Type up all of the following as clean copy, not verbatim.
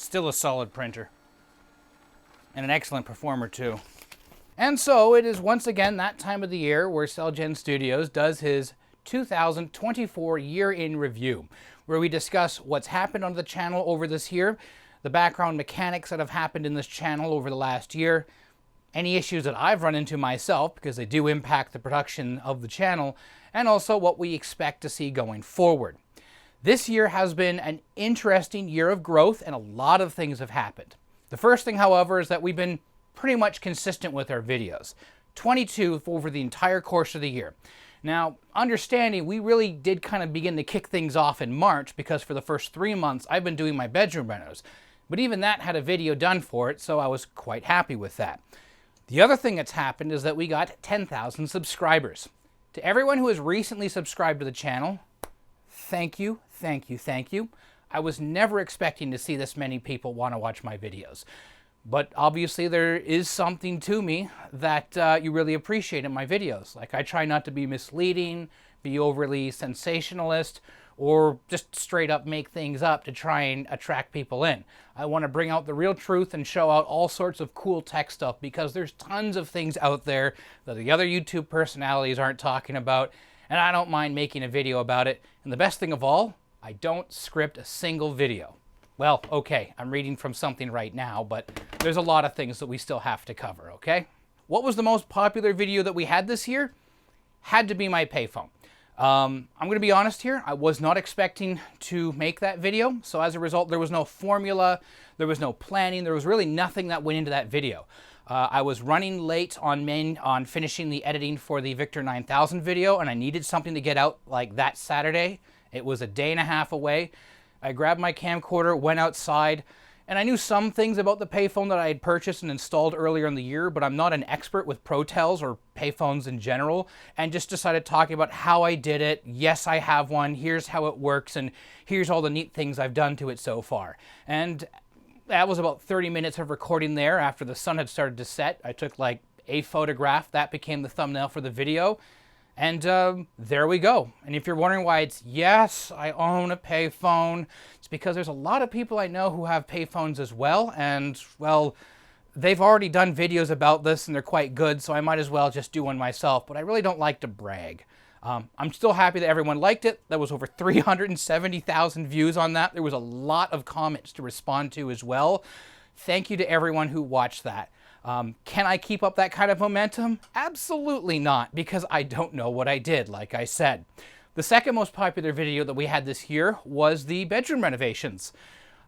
Still a solid printer. And an excellent performer too. And so it is once again that time of the year where CellGen Studios does his 2024 year in review, where we discuss what's happened on the channel over this year, the background mechanics that have happened in this channel over the last year, any issues that I've run into myself because they do impact the production of the channel, and also what we expect to see going forward. This year has been an interesting year of growth and a lot of things have happened. The first thing, however, is that we've been pretty much consistent with our videos. 22 over the entire course of the year. Now, understanding we really did kind of begin to kick things off in March because for the first 3 months I've been doing my bedroom renos. But even that had a video done for it, so I was quite happy with that. The other thing that's happened is that we got 10,000 subscribers. To everyone who has recently subscribed to the channel, thank you, thank you, thank you. I was never expecting to see this many people want to watch my videos. But obviously there is something to me that you really appreciate in my videos. Like, I try not to be misleading, be overly sensationalist, or just straight up make things up to try and attract people in. I want to bring out the real truth and show out all sorts of cool tech stuff because there's tons of things out there that the other YouTube personalities aren't talking about, and I don't mind making a video about it. And the best thing of all, I don't script a single video. Well, okay, I'm reading from something right now, but there's a lot of things that we still have to cover, okay? What was the most popular video that we had this year? Had to be my payphone. I'm going to be honest here, I was not expecting to make that video, so as a result there was no formula, there was no planning, there was really nothing that went into that video. I was running late on finishing the editing for the Victor 9000 video, and I needed something to get out like that Saturday. It was a day and a half away. I grabbed my camcorder, went outside, and I knew some things about the payphone that I had purchased and installed earlier in the year, but I'm not an expert with ProTels or payphones in general, and just decided talking about how I did it. Yes, I have one. Here's how it works, and here's all the neat things I've done to it so far. And that was about 30 minutes of recording there after the sun had started to set. I took like a photograph. That became the thumbnail for the video. And there we go. And if you're wondering why it's, yes, I own a payphone, it's because there's a lot of people I know who have payphones as well. And, well, they've already done videos about this and they're quite good, so I might as well just do one myself. But I really don't like to brag. I'm still happy that everyone liked it. There was over 370,000 views on that. There was a lot of comments to respond to as well. Thank you to everyone who watched that. Can I keep up that kind of momentum? Absolutely not, because I don't know what I did, like I said. The second most popular video that we had this year was the bedroom renovations.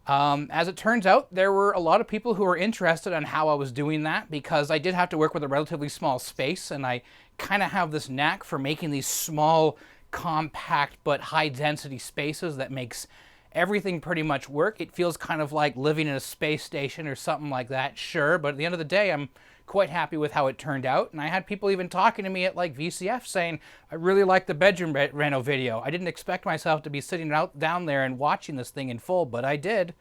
As it turns out, there were a lot of people who were interested in how I was doing that because I did have to work with a relatively small space, and I kind of have this knack for making these small, compact, but high-density spaces that makes everything pretty much work. It feels kind of like living in a space station or something like that, sure, but at the end of the day, I'm quite happy with how it turned out. And I had people even talking to me at like VCF saying, I really like the bedroom reno video. I didn't expect myself to be sitting down there and watching this thing in full, but I did.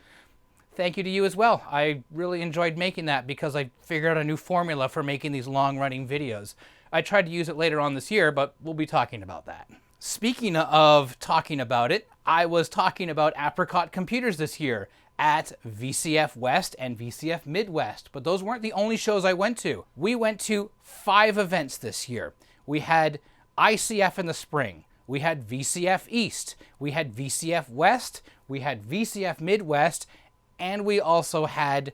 Thank you to you as well. I really enjoyed making that because I figured out a new formula for making these long-running videos. I tried to use it later on this year, but we'll be talking about that. Speaking of talking about it, I was talking about Apricot computers this year at VCF West and VCF Midwest, but those weren't the only shows I went to. We went to 5 events this year. We had ICF in the spring, we had VCF East, we had VCF West, we had VCF Midwest, and we also had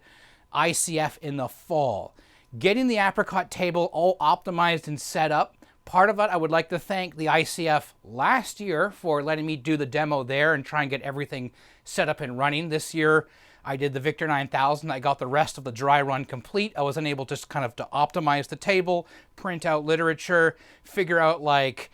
ICF in the fall. Getting the Apricot table all optimized and set up, part of it, I would like to thank the ICF last year for letting me do the demo there and try and get everything set up and running. This year, I did the Victor 9000. I got the rest of the dry run complete. I was unable to kind of to optimize the table, print out literature, figure out like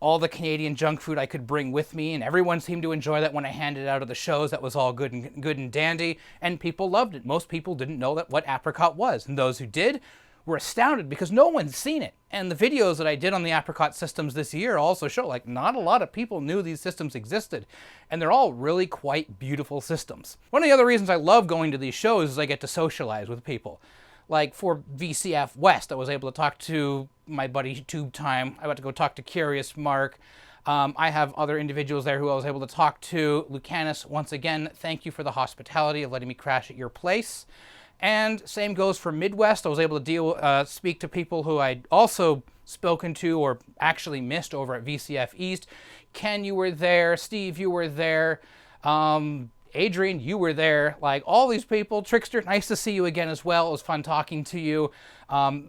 all the Canadian junk food I could bring with me, and everyone seemed to enjoy that when I handed it out at the shows. That was all good and dandy, and people loved it. Most people didn't know what Apricot was, and those who did were astounded because no one's seen it. And the videos that I did on the Apricot systems this year also show like not a lot of people knew these systems existed, and they're all really quite beautiful systems. One of the other reasons I love going to these shows is I get to socialize with people. Like for VCF West, I was able to talk to my buddy Tube Time. I got to go talk to Curious Mark. I have other individuals there who I was able to talk to. Lucanus, once again, thank you for the hospitality of letting me crash at your place. And same goes for Midwest. I was able to speak to people who I'd also spoken to or actually missed over at VCF East. Ken, you were there. Steve, you were there. Adrian, you were there. Like, all these people. Trickster, nice to see you again as well. It was fun talking to you.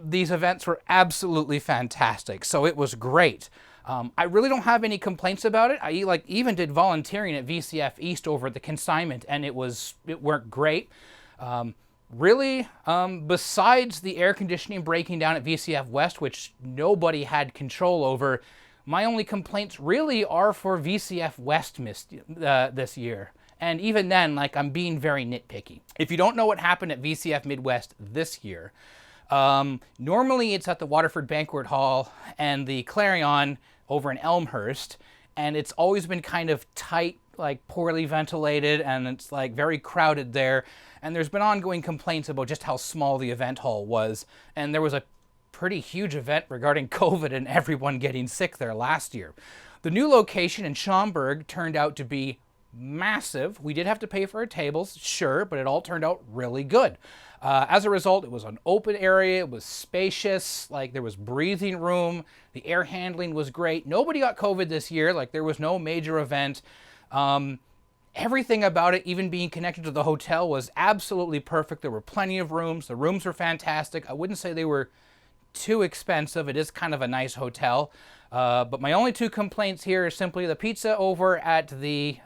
These events were absolutely fantastic, so it was great. I really don't have any complaints about it. I even did volunteering at VCF East over the consignment, and it worked great. Really, besides the air conditioning breaking down at VCF West, which nobody had control over, my only complaints really are for VCF West this year. And even then, like, I'm being very nitpicky. If you don't know what happened at VCF Midwest this year, normally it's at the Waterford Banquet Hall and the Clarion over in Elmhurst, and it's always been kind of tight, like poorly ventilated, and it's like very crowded there. And there's been ongoing complaints about just how small the event hall was. And there was a pretty huge event regarding COVID and everyone getting sick there last year. The new location in Schaumburg turned out to be massive. We did have to pay for our tables, sure, but it all turned out really good. As a result, it was an open area, it was spacious, like there was breathing room, the air handling was great. Nobody got COVID this year, like there was no major event. Everything about it, even being connected to the hotel, was absolutely perfect. There were plenty of rooms. The rooms were fantastic. I wouldn't say they were too expensive. It is kind of a nice hotel. But my only two complaints here is simply the pizza over at the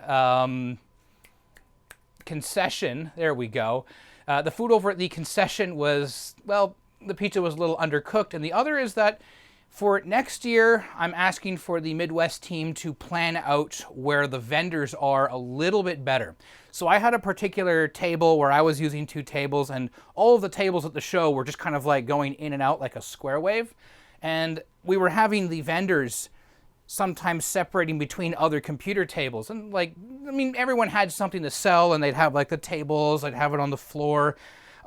concession. There we go. The food over at the concession was, well, the pizza was a little undercooked. And the other is that for next year, I'm asking for the Midwest team to plan out where the vendors are a little bit better. So I had a particular table where I was using two tables, and all of the tables at the show were just kind of like going in and out like a square wave. And we were having the vendors sometimes separating between other computer tables. And like, I mean, everyone had something to sell, and they'd have like the tables, they'd have it on the floor.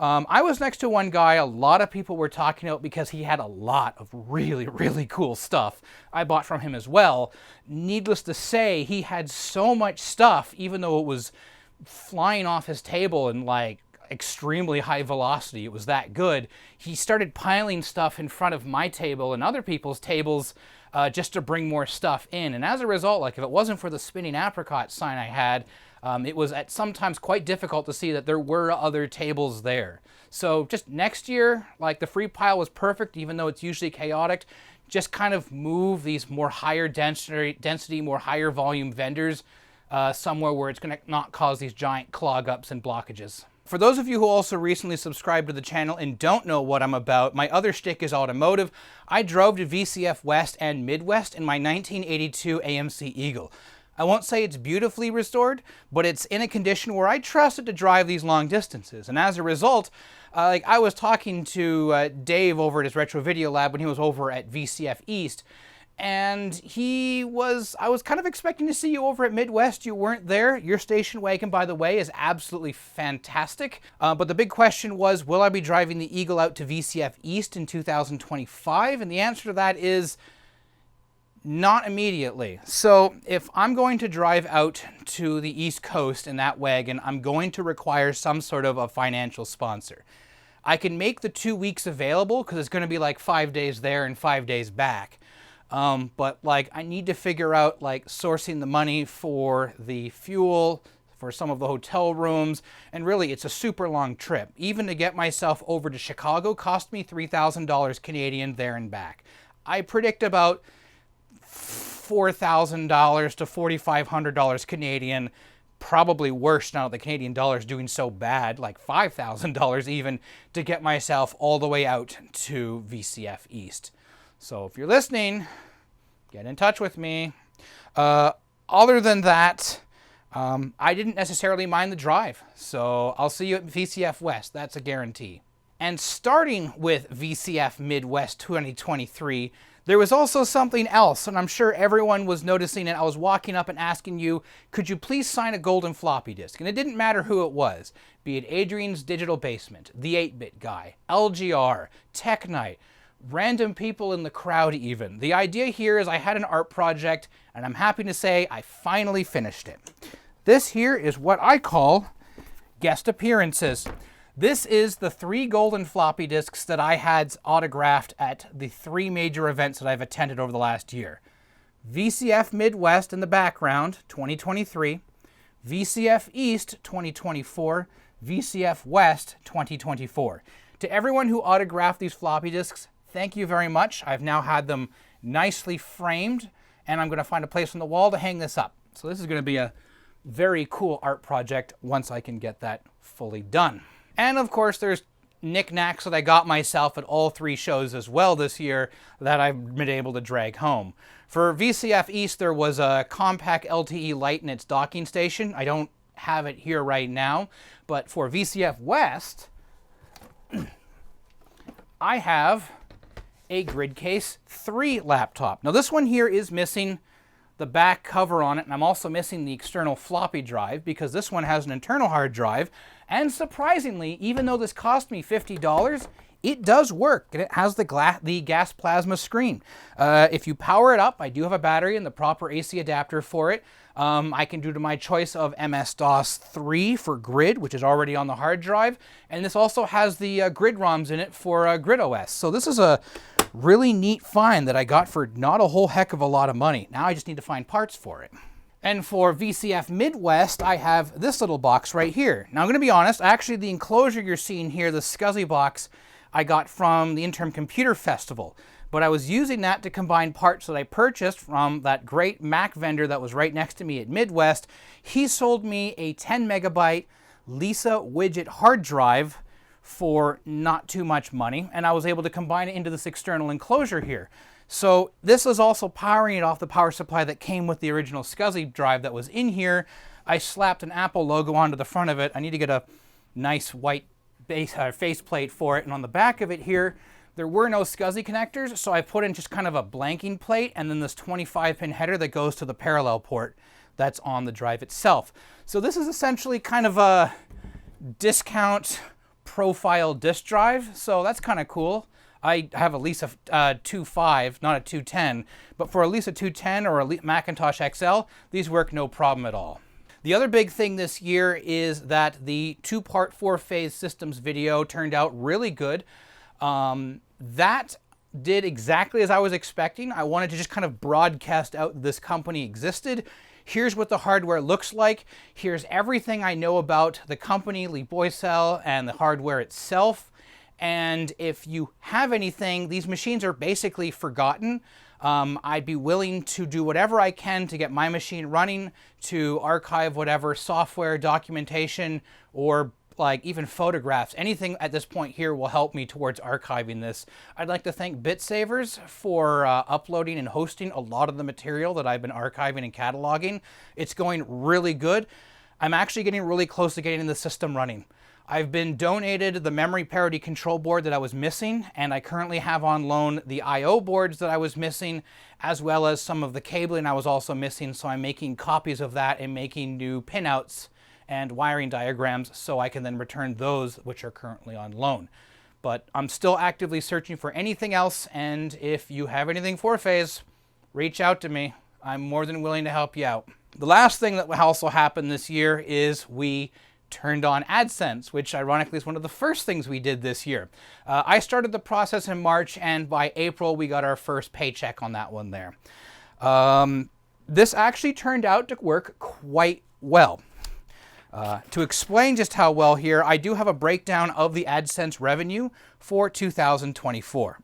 I was next to one guy a lot of people were talking about because he had a lot of really, really cool stuff I bought from him as well. Needless to say, he had so much stuff, even though it was flying off his table in like extremely high velocity. It was that good. He started piling stuff in front of my table and other people's tables just to bring more stuff in. And as a result, like if it wasn't for the spinning apricot sign I had, it was at sometimes quite difficult to see that there were other tables there. So just next year, like the free pile was perfect, even though it's usually chaotic. Just kind of move these more higher density, more higher volume vendors somewhere where it's going to not cause these giant clog ups and blockages. For those of you who also recently subscribed to the channel and don't know what I'm about, my other shtick is automotive. I drove to VCF West and Midwest in my 1982 AMC Eagle. I won't say it's beautifully restored, but it's in a condition where I trust it to drive these long distances. And as a result, like I was talking to Dave over at his Retro Video Lab when he was over at VCF East, and I was kind of expecting to see you over at Midwest. You weren't there. Your station wagon, by the way, is absolutely fantastic. But the big question was, will I be driving the Eagle out to VCF East in 2025? And the answer to that is not immediately. So if I'm going to drive out to the East Coast in that wagon, I'm going to require some sort of a financial sponsor. I can make the 2 weeks available because it's going to be like 5 days there and 5 days back. But like I need to figure out like sourcing the money for the fuel, for some of the hotel rooms, and really it's a super long trip. Even to get myself over to Chicago cost me $3,000 Canadian there and back. I predict about $4,000 to $4,500 Canadian, probably worse now that the Canadian dollar is doing so bad, like $5,000 even, to get myself all the way out to VCF East. So if you're listening, get in touch with me. Other than that, I didn't necessarily mind the drive, so I'll see you at VCF West. That's a guarantee. And starting with VCF Midwest 2023, there was also something else, and I'm sure everyone was noticing it. I was walking up and asking you, could you please sign a golden floppy disk? And it didn't matter who it was, be it Adrian's Digital Basement, The 8-Bit Guy, LGR, Tech Night, random people in the crowd even. The idea here is I had an art project, and I'm happy to say I finally finished it. This here is what I call guest appearances. This is the 3 golden floppy disks that I had autographed at the 3 major events that I've attended over the last year. VCF Midwest in the background, 2023, VCF East, 2024, VCF West, 2024. To everyone who autographed these floppy disks, thank you very much. I've now had them nicely framed, and I'm going to find a place on the wall to hang this up. So this is going to be a very cool art project once I can get that fully done. And of course, there's knickknacks that I got myself at all 3 shows as well this year that I've been able to drag home. For VCF East, there was a compact LTE light in its docking station. I don't have it here right now, but for VCF West, I have a Gridcase 3 laptop. Now this one here is missing the back cover on it, and I'm also missing the external floppy drive because this one has an internal hard drive. And surprisingly, even though this cost me $50, it does work, and it has the gas plasma screen. If you power it up, I do have a battery and the proper AC adapter for it. I can do to my choice of MS-DOS 3 for Grid, which is already on the hard drive, and this also has the Grid ROMs in it for Grid OS. So this is a really neat find that I got for not a whole heck of a lot of money. Now I just need to find parts for it. And for VCF Midwest, I have this little box right here. Now I'm going to be honest, actually the enclosure you're seeing here, the SCSI box, I got from the Interim Computer Festival. But I was using that to combine parts that I purchased from that great Mac vendor that was right next to me at Midwest. He sold me a 10 megabyte Lisa widget hard drive for not too much money, and I was able to combine it into this external enclosure here. So this is also powering it off the power supply that came with the original SCSI drive that was in here. I slapped an Apple logo onto the front of it. I need to get a nice white faceplate for it, and on the back of it here, there were no SCSI connectors, so I put in just kind of a blanking plate and then this 25-pin header that goes to the parallel port that's on the drive itself. So this is essentially kind of a discount profile disk drive, so that's kind of cool. I have a Lisa 2.5, not a 210, but for a Lisa 210 or a Macintosh XL, these work no problem at all. The other big thing this year is that the 2-part 4-phase systems video turned out really good. That did exactly as I was expecting. I wanted to just kind of broadcast out that this company existed. Here's what the hardware looks like. Here's everything I know about the company, Lee Boycell, and the hardware itself. And if you have anything, these machines are basically forgotten. I'd be willing to do whatever I can to get my machine running, to archive whatever software, documentation, or like even photographs. Anything at this point here will help me towards archiving this. I'd like to thank BitSavers for uploading and hosting a lot of the material that I've been archiving and cataloging. It's going really good. I'm actually getting really close to getting the system running. I've been donated the memory parity control board that I was missing, and I currently have on loan the I/O boards that I was missing, as well as some of the cabling I was also missing, so I'm making copies of that and making new pinouts and wiring diagrams so I can then return those which are currently on loan. But I'm still actively searching for anything else, and if you have anything 4-phase, reach out to me. I'm more than willing to help you out. The last thing that also happened this year is we turned on AdSense, which ironically is one of the first things we did this year. I started the process in March, and by April we got our first paycheck on that one there. This actually turned out to work quite well. To explain just how well here, I do have a breakdown of the AdSense revenue for 2024.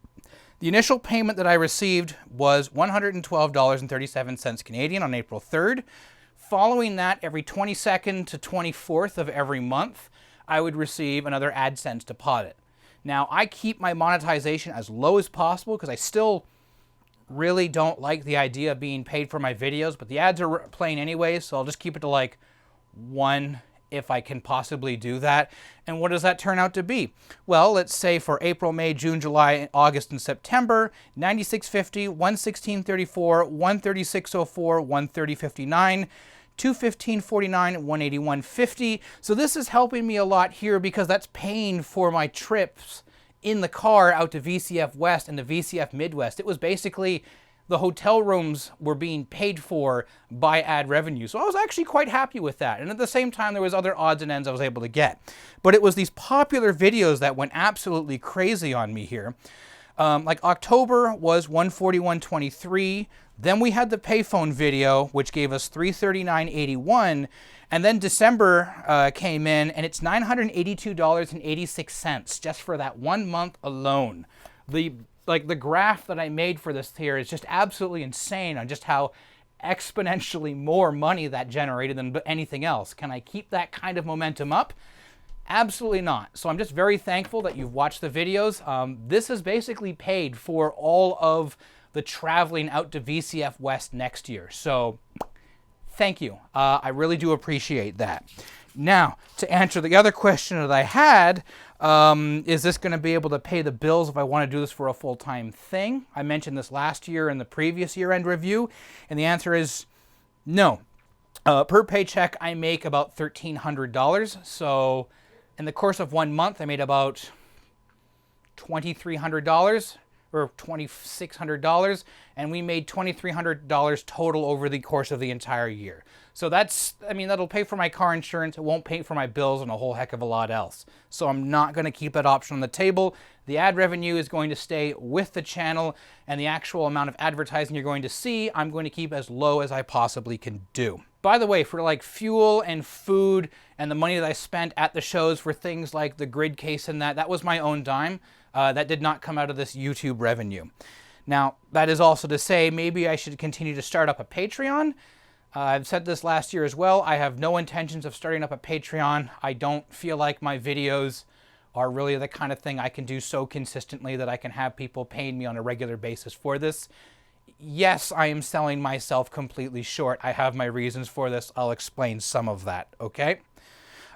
The initial payment that I received was $112.37 Canadian on April 3rd. Following that, every 22nd to 24th of every month, I would receive another AdSense deposit. Now, I keep my monetization as low as possible because I still really don't like the idea of being paid for my videos, but the ads are playing anyway, so I'll just keep it to like 1 if I can possibly do that. And what does that turn out to be? Well, let's say for April, May, June, July, August, and September, $96.50, $116.34, $136.04, $130.59, $215.49, $181.50. So this is helping me a lot here because that's paying for my trips in the car out to VCF West and the VCF Midwest. It was basically the hotel rooms were being paid for by ad revenue. So I was actually quite happy with that. And at the same time, there was other odds and ends I was able to get. But it was these popular videos that went absolutely crazy on me here. Like October was 141.23. Then we had the payphone video, which gave us 339.81. And then December came in, and it's $982.86 just for that 1 month alone. The graph that I made for this here is just absolutely insane on just how exponentially more money that generated than anything else. Can I keep that kind of momentum up? Absolutely not. So I'm just very thankful that you've watched the videos. This has basically paid for all of the traveling out to VCF West next year. So thank you. I really do appreciate that. Now, to answer the other question that I had, is this going to be able to pay the bills if I want to do this for a full-time thing? I mentioned this last year in the previous year-end review, and the answer is no. Per paycheck, I make about $1,300. So in the course of 1 month, I made about $2,300 or $2,600, and we made $2,300 total over the course of the entire year. So that's, I mean, that'll pay for my car insurance, it won't pay for my bills and a whole heck of a lot else. So I'm not going to keep that option on the table. The ad revenue is going to stay with the channel, and the actual amount of advertising you're going to see, I'm going to keep as low as I possibly can do. By the way, for like fuel and food and the money that I spent at the shows for things like the grid case and that was my own dime. That did not come out of this YouTube revenue. Now, that is also to say, maybe I should continue to start up a Patreon. I've said this last year as well. I have no intentions of starting up a Patreon. I don't feel like my videos are really the kind of thing I can do so consistently that I can have people paying me on a regular basis for this. Yes, I am selling myself completely short. I have my reasons for this. I'll explain some of that, okay?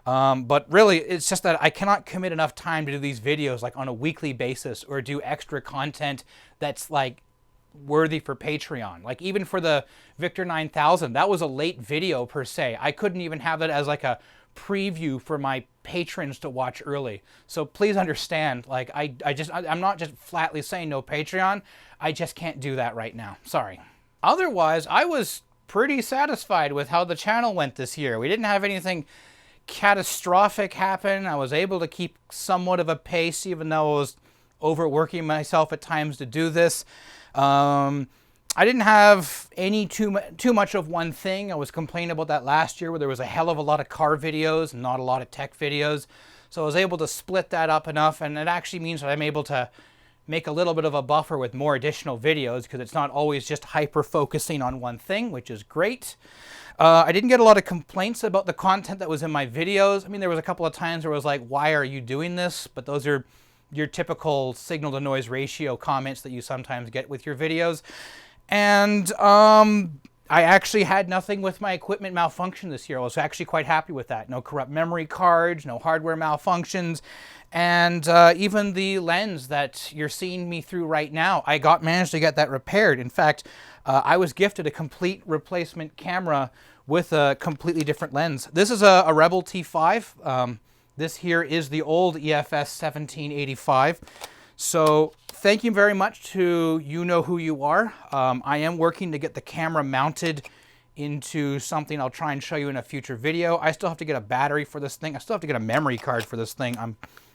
But really, it's just that I cannot commit enough time to do these videos like on a weekly basis or do extra content that's like worthy for Patreon. Like even for the Victor 9000, that was a late video per se. I couldn't even have it as like a preview for my patrons to watch early. So please understand, like I'm not just flatly saying no Patreon. I just can't do that right now. Sorry. Otherwise, I was pretty satisfied with how the channel went this year. We didn't have anything catastrophic happen. I was able to keep somewhat of a pace, even though I was overworking myself at times to do this. I didn't have too much of one thing. I was complaining about that last year where there was a hell of a lot of car videos and not a lot of tech videos. So I was able to split that up enough, and it actually means that I'm able to make a little bit of a buffer with more additional videos because it's not always just hyper-focusing on one thing, which is great. I didn't get a lot of complaints about the content that was in my videos. I mean, there was a couple of times where I was like, why are you doing this? But those are your typical signal-to-noise ratio comments that you sometimes get with your videos. And I actually had nothing with my equipment malfunction this year. I was actually quite happy with that. No corrupt memory cards, no hardware malfunctions, and even the lens that you're seeing me through right now, I managed to get that repaired. In fact, I was gifted a complete replacement camera with a completely different lens. This is a Rebel T5. This here is the old EFS 1785. So thank you very much to you know who you are. I am working to get the camera mounted into something I'll try and show you in a future video. I still have to get a battery for this thing. I still have to get a memory card for this thing.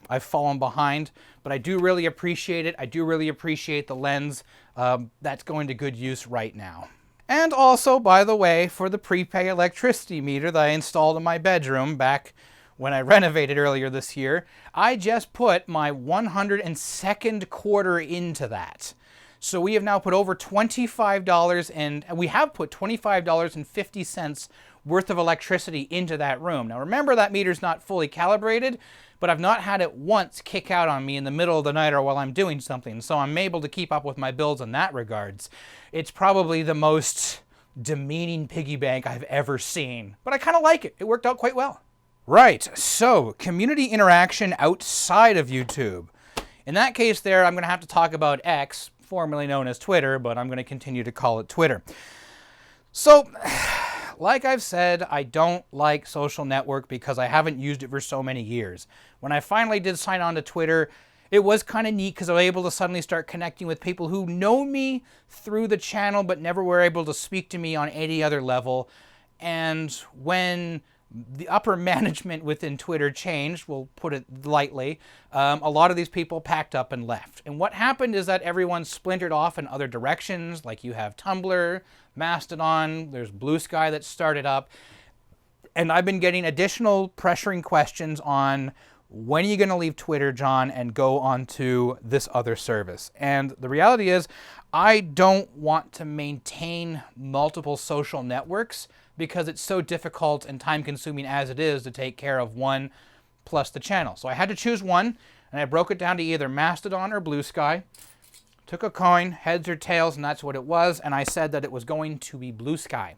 I've fallen behind, but I do really appreciate it. I do really appreciate the lens. That's going to good use right now. And also, by the way, for the prepay electricity meter that I installed in my bedroom back when I renovated earlier this year, I just put my 102nd quarter into that. So we have now put over $25 and we have put $25.50 worth of electricity into that room. Now remember, that meter's not fully calibrated, but I've not had it once kick out on me in the middle of the night or while I'm doing something, so I'm able to keep up with my bills in that regards. It's probably the most demeaning piggy bank I've ever seen, but I kind of like it. It worked out quite well. Right, so community interaction outside of YouTube. In that case there, I'm going to have to talk about X, formerly known as Twitter, but I'm going to continue to call it Twitter. So, like I've said, I don't like social network because I haven't used it for so many years. When I finally did sign on to Twitter, it was kind of neat because I was able to suddenly start connecting with people who know me through the channel but never were able to speak to me on any other level. And when the upper management within Twitter changed, we'll put it lightly, a lot of these people packed up and left. And what happened is that everyone splintered off in other directions, like you have Tumblr, Mastodon, there's Blue Sky that started up. And I've been getting additional pressuring questions on, when are you going to leave Twitter, John, and go on to this other service? And the reality is, I don't want to maintain multiple social networks because it's so difficult and time-consuming as it is to take care of one plus the channel. So I had to choose one, and I broke it down to either Mastodon or Blue Sky. Took a coin, heads or tails, and that's what it was, and I said that it was going to be Blue Sky.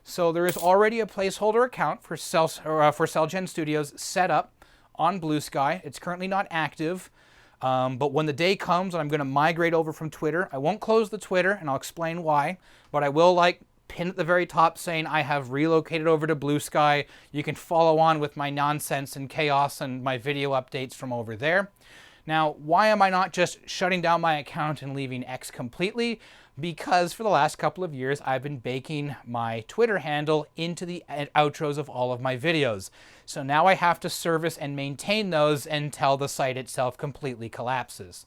So there is already a placeholder account for CellGen Studios set up on Blue Sky. It's currently not active, but when the day comes and I'm going to migrate over from Twitter, I won't close the Twitter, and I'll explain why, but I will pin at the very top saying I have relocated over to Blue Sky. You can follow on with my nonsense and chaos and my video updates from over there. Now, why am I not just shutting down my account and leaving X completely? Because for the last couple of years, I've been baking my Twitter handle into the outros of all of my videos. So now I have to service and maintain those until the site itself completely collapses.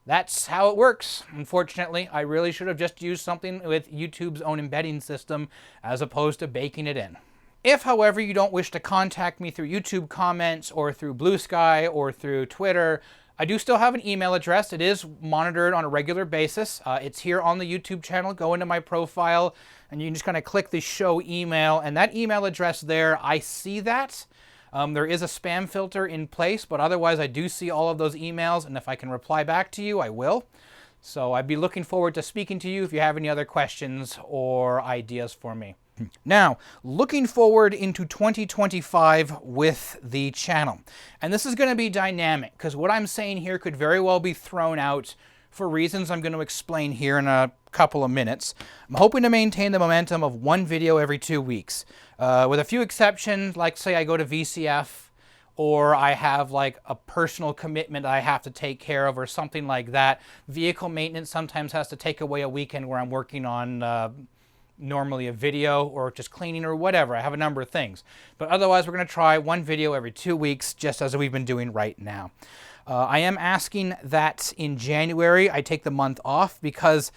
That's how it works. Unfortunately, I really should have just used something with YouTube's own embedding system as opposed to baking it in. If, however, you don't wish to contact me through YouTube comments or through Blue Sky or through Twitter, I do still have an email address. It is monitored on a regular basis. It's here on the YouTube channel. Go into my profile and you can just kind of click the show email, and that email address there, I see that. There is a spam filter in place, but otherwise I do see all of those emails, and if I can reply back to you, I will. So I'd be looking forward to speaking to you if you have any other questions or ideas for me. Now, looking forward into 2025 with the channel. And this is going to be dynamic, because what I'm saying here could very well be thrown out for reasons I'm going to explain here in a couple of minutes. I'm hoping to maintain the momentum of one video every 2 weeks. With a few exceptions, like say I go to VCF, or I have like a personal commitment I have to take care of or something like that. Vehicle maintenance sometimes has to take away a weekend where I'm working on normally a video or just cleaning or whatever. I have a number of things. But otherwise, we're going to try one video every 2 weeks, just as we've been doing right now. I am asking that in January I take the month off because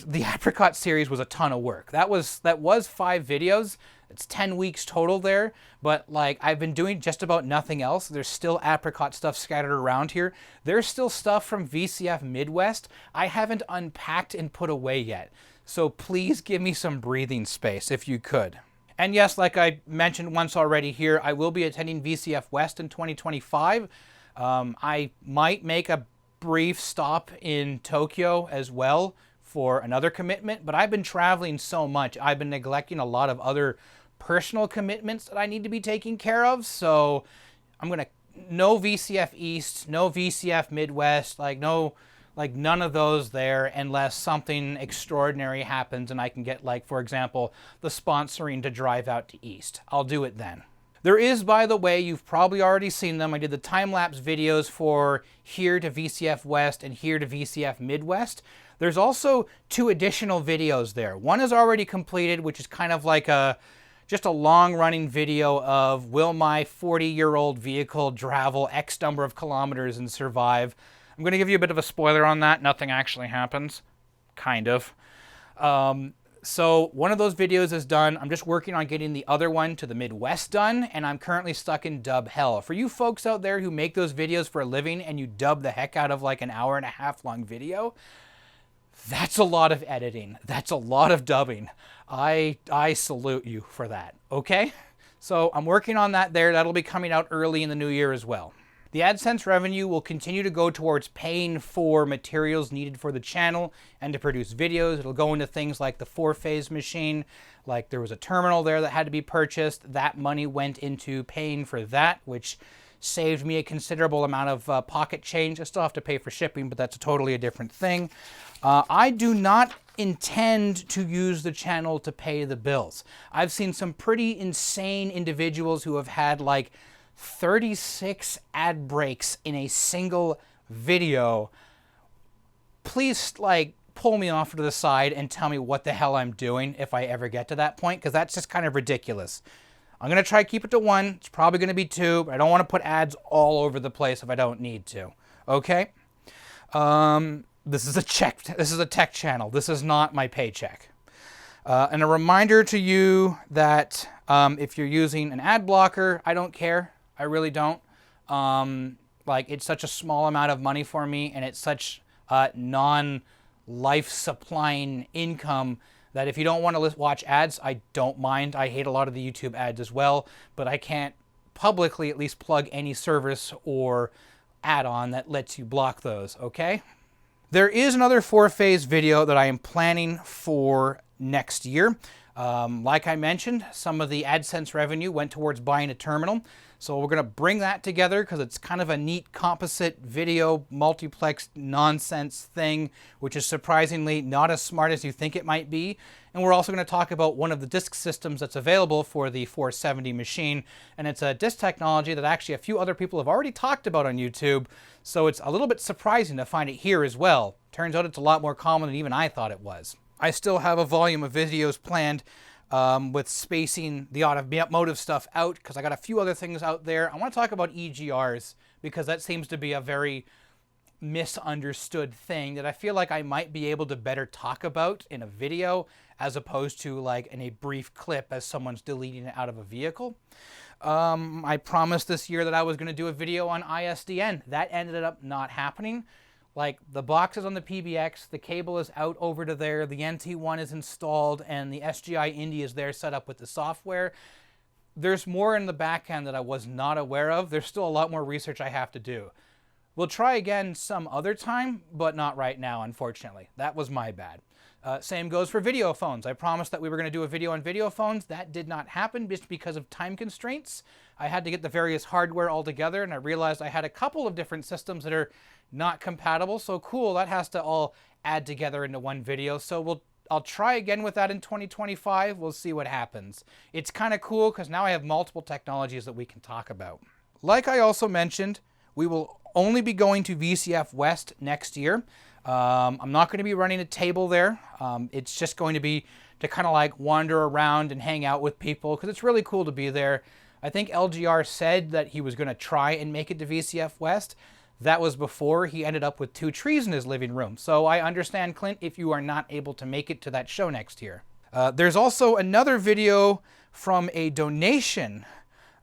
the Apricot series was a ton of work. That was 5 videos. It's 10 weeks total there, but like I've been doing just about nothing else. There's still Apricot stuff scattered around here. There's still stuff from VCF Midwest I haven't unpacked and put away yet. So please give me some breathing space if you could. And yes, like I mentioned once already here, I will be attending VCF West in 2025. I might make a brief stop in Tokyo as well for another commitment, but I've been traveling so much, I've been neglecting a lot of other personal commitments that I need to be taking care of. So I'm gonna, no VCF East, no VCF Midwest, none of those there unless something extraordinary happens and I can get, like, for example, the sponsoring to drive out to East. I'll do it then. There is, by the way, you've probably already seen them, I did the time-lapse videos for here to VCF West and here to VCF Midwest. There's also 2 additional videos there. One is already completed, which is kind of like just a long-running video of will my 40-year-old vehicle travel X number of kilometers and survive. I'm going to give you a bit of a spoiler on that. Nothing actually happens. Kind of. So one of those videos is done. I'm just working on getting the other one to the Midwest done, and I'm currently stuck in dub hell. For you folks out there who make those videos for a living and you dub the heck out of like an hour-and-a-half long video, that's a lot of editing. That's a lot of dubbing. I salute you for that, okay? So I'm working on that there. That'll be coming out early in the new year as well. The AdSense revenue will continue to go towards paying for materials needed for the channel and to produce videos. It'll go into things like the 4-phase machine, like there was a terminal there that had to be purchased. That money went into paying for that, which saved me a considerable amount of pocket change. I still have to pay for shipping, but that's totally a different thing. I do not intend to use the channel to pay the bills. I've seen some pretty insane individuals who have had like 36 ad breaks in a single video, please like pull me off to the side and tell me what the hell I'm doing if I ever get to that point, because that's just kind of ridiculous. I'm going to try to keep it to 1. It's probably going to be 2, but I don't want to put ads all over the place if I don't need to. Okay? This is a tech channel. This is not my paycheck. And a reminder to you that if you're using an ad blocker, I don't care. I really don't. Like, it's such a small amount of money for me, and it's such non-life supplying income that if you don't want to watch ads, I don't mind. I hate a lot of the YouTube ads as well, but I can't publicly at least plug any service or add-on that lets you block those, okay? There is another 4-phase video that I am planning for next year. Like I mentioned, some of the AdSense revenue went towards buying a terminal. So we're going to bring that together because it's kind of a neat composite video multiplex nonsense thing, which is surprisingly not as smart as you think it might be. And we're also going to talk about one of the disk systems that's available for the 470 machine. And it's a disk technology that actually a few other people have already talked about on YouTube. So it's a little bit surprising to find it here as well. Turns out it's a lot more common than even I thought it was. I still have a volume of videos planned with spacing the automotive stuff out because I got a few other things out there. I want to talk about EGRs because that seems to be a very misunderstood thing that I feel like I might be able to better talk about in a video as opposed to like in a brief clip as someone's deleting it out of a vehicle. I promised this year that I was going to do a video on ISDN. That ended up not happening. Like, the box is on the PBX, the cable is out over to there, the NT1 is installed, and the SGI Indy is there set up with the software. There's more in the back end that I was not aware of. There's still a lot more research I have to do. We'll try again some other time, but not right now, unfortunately. That was my bad. Same goes for video phones. I promised that we were going to do a video on video phones. That did not happen just because of time constraints. I had to get the various hardware all together, and I realized I had a couple of different systems that are not compatible. So cool, that has to all add together into one video. So I'll try again with that in 2025. We'll see what happens. It's kind of cool because now I have multiple technologies that we can talk about. Like I also mentioned, we will only be going to VCF West next year. I'm not going to be running a table there. It's just going to be to kind of like wander around and hang out with people because it's really cool to be there. I think LGR said that he was going to try and make it to VCF West. That was before he ended up with 2 trees in his living room. So I understand, Clint, if you are not able to make it to that show next year. There's also another video from a donation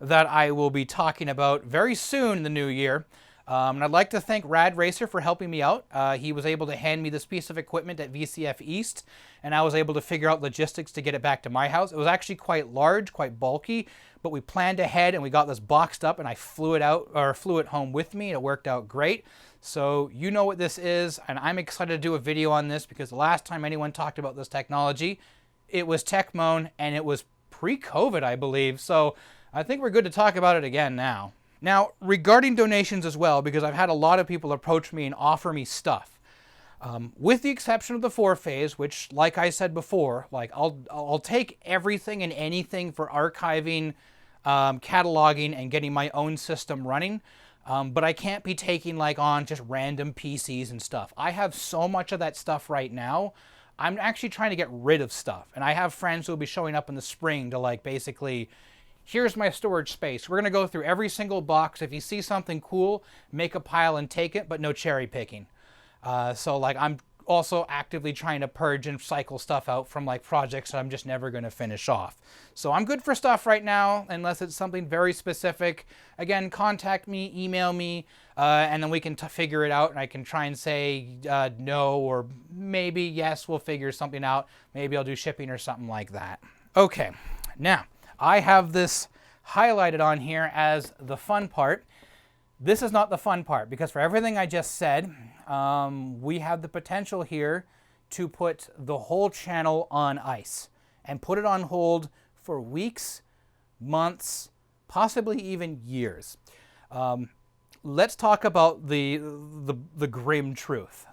that I will be talking about very soon in the new year. And I'd like to thank Rad Racer for helping me out. He was able to hand me this piece of equipment at VCF East, and I was able to figure out logistics to get it back to my house. It was actually quite large, quite bulky, but we planned ahead and we got this boxed up and I flew it home with me and it worked out great. So you know what this is, and I'm excited to do a video on this because the last time anyone talked about this technology, it was TechMoan and it was pre-COVID, I believe. So I think we're good to talk about it again now. Now, regarding donations as well, because I've had a lot of people approach me and offer me stuff. With the exception of the 4-phase, which, like I said before, like I'll take everything and anything for archiving, cataloging, and getting my own system running. But I can't be taking like on just random PCs and stuff. I have so much of that stuff right now. I'm actually trying to get rid of stuff. And I have friends who will be showing up in the spring to like basically, here's my storage space. We're going to go through every single box. If you see something cool, make a pile and take it, but no cherry picking. So like I'm also actively trying to purge and cycle stuff out from like projects that I'm just never going to finish off. So I'm good for stuff right now, unless it's something very specific. Again, contact me, email me, and then we can figure it out, and I can try and say no or maybe yes, we'll figure something out. Maybe I'll do shipping or something like that. Okay, now I have this highlighted on here as the fun part. This is not the fun part because for everything I just said, we have the potential here to put the whole channel on ice and put it on hold for weeks, months, possibly even years. Let's talk about the grim truth.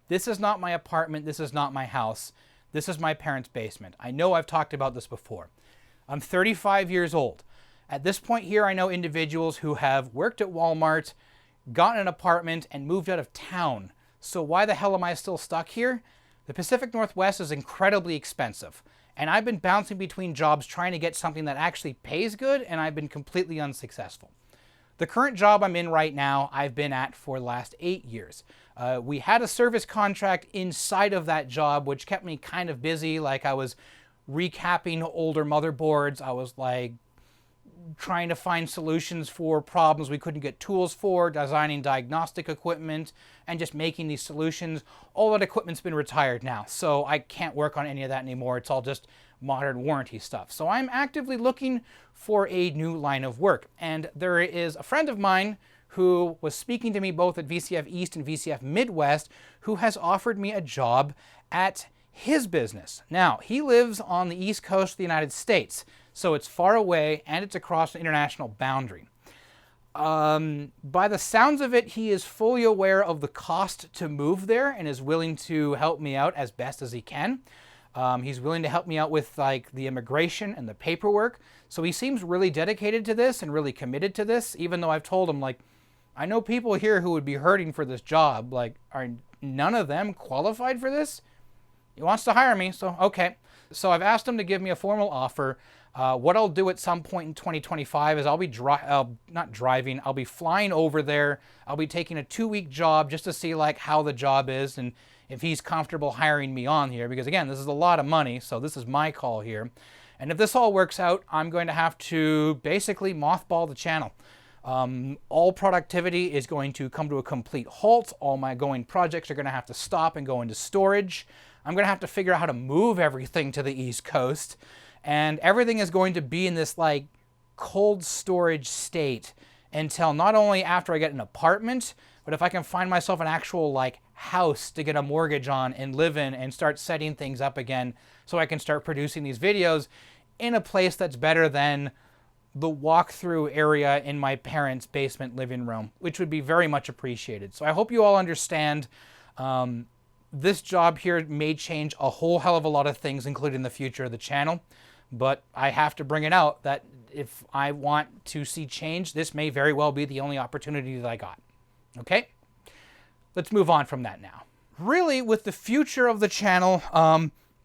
This is not my apartment. This is not my house. This is my parents' basement. I know I've talked about this before. I'm 35 years old. At this point here, I know individuals who have worked at Walmart, got an apartment, and moved out of town. So why the hell am I still stuck here? The Pacific Northwest is incredibly expensive, and I've been bouncing between jobs trying to get something that actually pays good, and I've been completely unsuccessful. The current job I'm in right now, I've been at for the last 8 years. We had a service contract inside of that job, which kept me kind of busy. Like, I was recapping older motherboards. I was like trying to find solutions for problems we couldn't get tools for, designing diagnostic equipment, and just making these solutions. All that equipment's been retired now, so I can't work on any of that anymore. It's all just modern warranty stuff. So I'm actively looking for a new line of work. And there is a friend of mine who was speaking to me both at VCF East and VCF Midwest, who has offered me a job at his business. Now, he lives on the East Coast of the United States, so it's far away and it's across an international boundary. By the sounds of it, he is fully aware of the cost to move there and is willing to help me out as best as he can. He's willing to help me out with like the immigration and the paperwork. So he seems really dedicated to this and really committed to this, even though I've told him, like, I know people here who would be hurting for this job. Like, are none of them qualified for this? He wants to hire me, so okay. So I've asked him to give me a formal offer. What I'll do at some point in 2025 is I'll be not driving, I'll be flying over there. I'll be taking a 2-week job just to see like how the job is and if he's comfortable hiring me on here, because again, this is a lot of money, so this is my call here. And if this all works out, I'm going to have to basically mothball the channel. All productivity is going to come to a complete halt. All my going projects are going to have to stop and go into storage. I'm going to have to figure out how to move everything to the East Coast. And everything is going to be in this like cold storage state until not only after I get an apartment, but if I can find myself an actual like house to get a mortgage on and live in and start setting things up again so I can start producing these videos in a place that's better than the walkthrough area in my parents' basement living room, which would be very much appreciated. So I hope you all understand. This job here may change a whole hell of a lot of things, including the future of the channel, but I have to bring it out that if I want to see change, this may very well be the only opportunity that I got. Okay? Let's move on from that now. Really, with the future of the channel,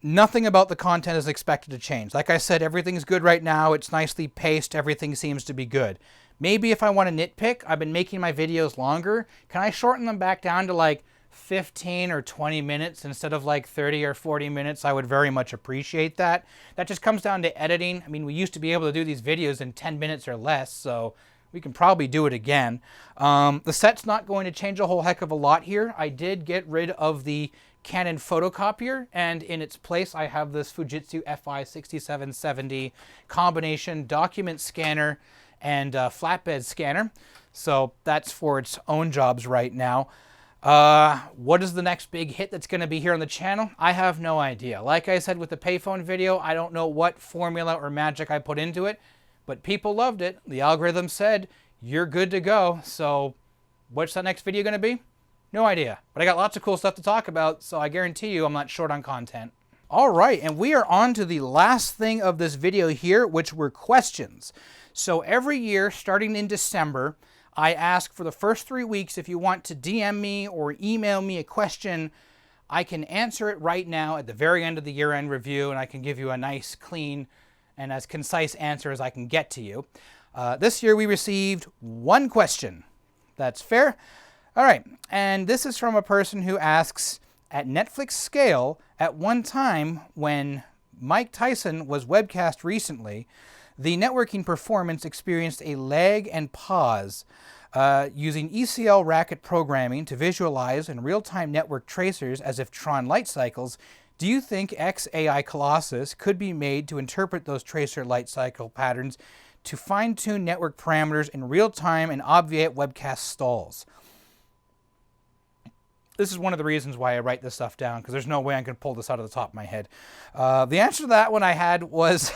nothing about the content is expected to change. Like I said, everything's good right now. It's nicely paced. Everything seems to be good. Maybe if I want to nitpick, I've been making my videos longer. Can I shorten them back down to like 15 or 20 minutes instead of like 30 or 40 minutes? I would very much appreciate that. That just comes down to editing. I mean, we used to be able to do these videos in 10 minutes or less, so we can probably do it again. The set's not going to change a whole heck of a lot here. I did get rid of the Canon photocopier, and in its place I have this Fujitsu FI6770 combination document scanner and flatbed scanner. So that's for its own jobs right now. What is the next big hit that's going to be here on the channel? I have no idea. Like I said with the payphone video, I don't know what formula or magic I put into it, but people loved it. The algorithm said, you're good to go. So what's that next video going to be? No idea. But I got lots of cool stuff to talk about, so I guarantee you I'm not short on content. All right, and we are on to the last thing of this video here, which were questions. So every year, starting in December, I ask for the first 3 weeks, if you want to DM me or email me a question, I can answer it right now at the very end of the year-end review, and I can give you a nice, clean, and as concise answer as I can get to you. This year we received one question. That's fair. All right, and this is from a person who asks, at Netflix scale, at one time when Mike Tyson was webcast recently, the networking performance experienced a lag and pause. Using ECL racket programming to visualize in real-time network tracers as if Tron light cycles, do you think XAI Colossus could be made to interpret those tracer light cycle patterns to fine-tune network parameters in real time and obviate webcast stalls? This is one of the reasons why I write this stuff down, because there's no way I can pull this out of the top of my head. The answer to that one I had was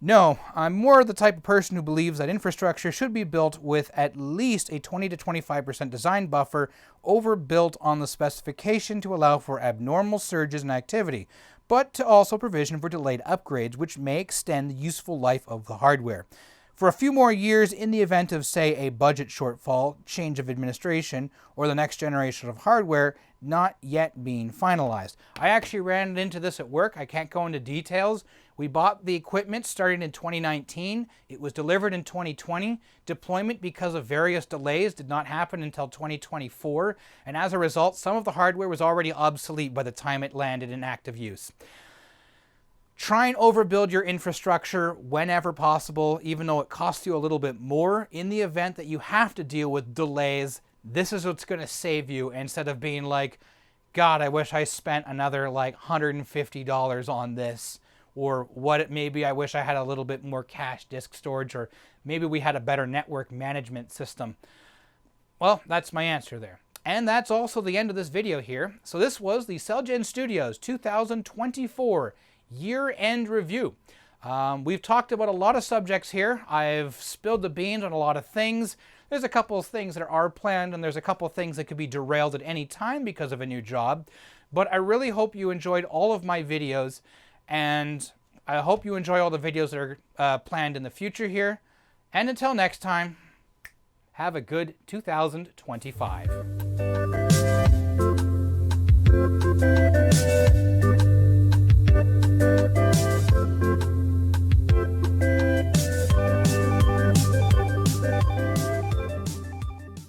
no. I'm more the type of person who believes that infrastructure should be built with at least a 20 to 25% design buffer overbuilt on the specification to allow for abnormal surges in activity, but to also provision for delayed upgrades, which may extend the useful life of the hardware. for a few more years in the event of, say, a budget shortfall, change of administration, or the next generation of hardware not yet being finalized. I actually ran into this at work. I can't go into details. We bought the equipment starting in 2019. It was delivered in 2020. Deployment, because of various delays, did not happen until 2024. And as a result, some of the hardware was already obsolete by the time it landed in active use. Try and overbuild your infrastructure whenever possible, even though it costs you a little bit more. In the event that you have to deal with delays, this is what's going to save you, instead of being like, God, I wish I spent another like $150 on this, or maybe I wish I had a little bit more cache disk storage, or maybe we had a better network management system. Well, that's my answer there. And that's also the end of this video here. So this was the CellGen Studios 2024 year-end review. We've talked about a lot of subjects here. I've spilled the beans on a lot of things. There's a couple of things that are planned, and there's a couple of things that could be derailed at any time because of a new job. But I really hope you enjoyed all of my videos, and I hope you enjoy all the videos that are planned in the future here. And until next time, have a good 2025.